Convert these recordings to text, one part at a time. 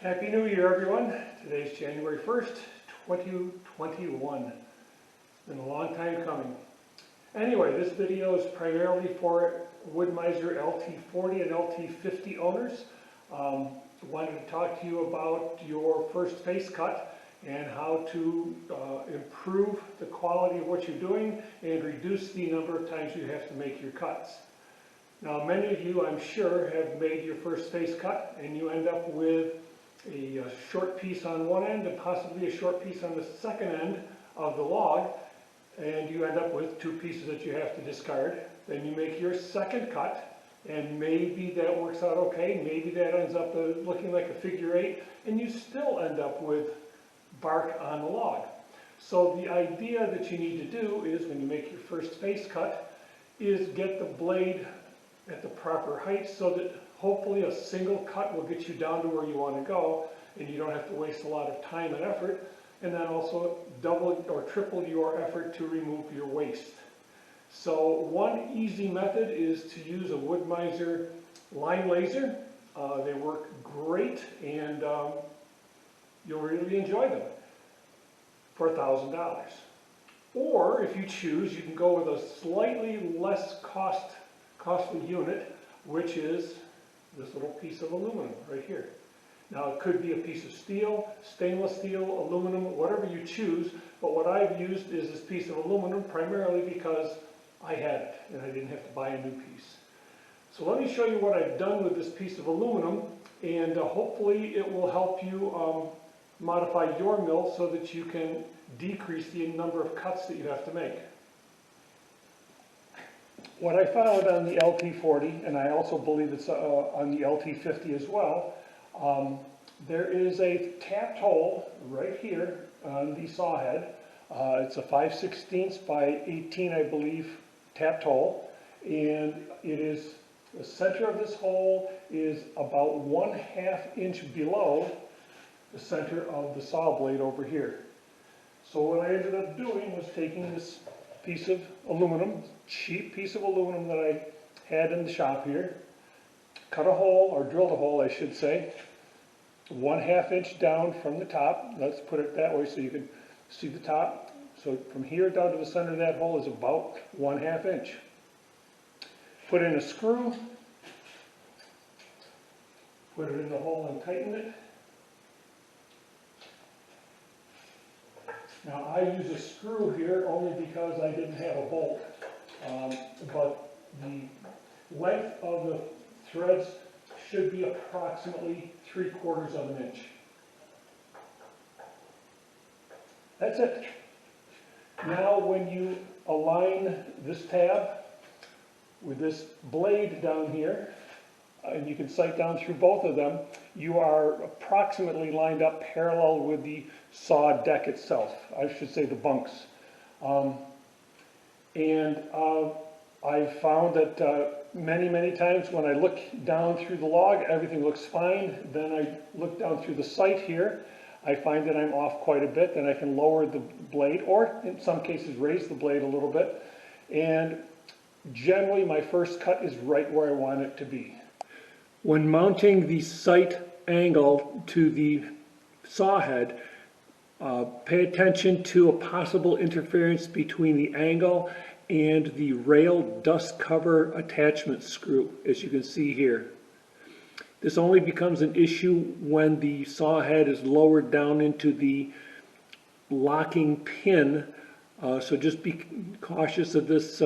Happy New Year, everyone. Today's January 1st, 2021. It's been a long time coming. Anyway, this video is primarily for Wood-Mizer LT40 and LT50 owners. Wanted to talk to you about your first face cut and how to improve the quality of what you're doing and reduce the number of times you have to make your cuts. Now, many of you, I'm sure, have made your first face cut and you end up with a short piece on one end and possibly a short piece on the second end of the log, and you end up with two pieces that you have to discard. Then you make your second cut, and maybe that works out okay, maybe that ends up looking like a figure eight, and you still end up with bark on the log. So the idea that you need to do is, when you make your first face cut, is get the blade at the proper height so that hopefully a single cut will get you down to where you want to go and you don't have to waste a lot of time and effort, and then also double or triple your effort to remove your waste. So one easy method is to use a Wood-Mizer line laser. They work great and you'll really enjoy them for $1,000. Or if you choose, you can go with a slightly less costly unit, which is this little piece of aluminum right here. Now, it could be a piece of steel, stainless steel, aluminum, whatever you choose, but what I've used is this piece of aluminum primarily because I had it and I didn't have to buy a new piece. So let me show you what I've done with this piece of aluminum, and hopefully it will help you modify your mill so that you can decrease the number of cuts that you have to make. What I found on the LT40, and I also believe it's on the LT50 as well, there is a tapped hole right here on the saw head. It's a 5/16 by 18, I believe, tapped hole, and it is, the center of this hole is about 1/2 inch below the center of the saw blade over here. So what I ended up doing was taking this piece of aluminum, cheap piece of aluminum that I had in the shop here, cut a hole, or drilled a hole I should say, 1/2 inch down from the top. Let's put it that way so you can see the top. So from here down to the center of that hole is about 1/2 inch. Put in a screw, put it in the hole and tighten it. Now, I use a screw here only because I didn't have a bolt, but the length of the threads should be approximately 3/4 of an inch. That's it. Now, when you align this tab with this blade down here, and you can sight down through both of them, you are approximately lined up parallel with the saw deck itself. I should say the bunks. I've found that many times when I look down through the log, everything looks fine. Then I look down through the sight here, I find that I'm off quite a bit. Then I can lower the blade, or in some cases raise the blade a little bit. And generally my first cut is right where I want it to be. When mounting the sight angle to the saw head, pay attention to a possible interference between the angle and the rail dust cover attachment screw, as you can see here. This only becomes an issue when the saw head is lowered down into the locking pin, so just be cautious of this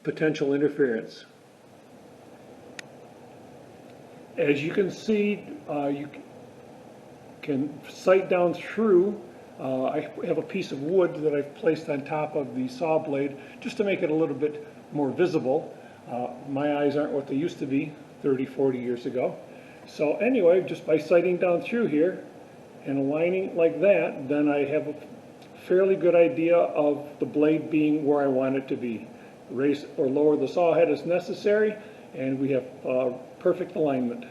potential interference. As you can see, you can sight down through. I have a piece of wood that I've placed on top of the saw blade just to make it a little bit more visible. My eyes aren't what they used to be 30-40 years ago. So anyway, just by sighting down through here and aligning like that, then I have a fairly good idea of the blade being where I want it to be. Raise or lower the saw head as necessary, and we have perfect alignment.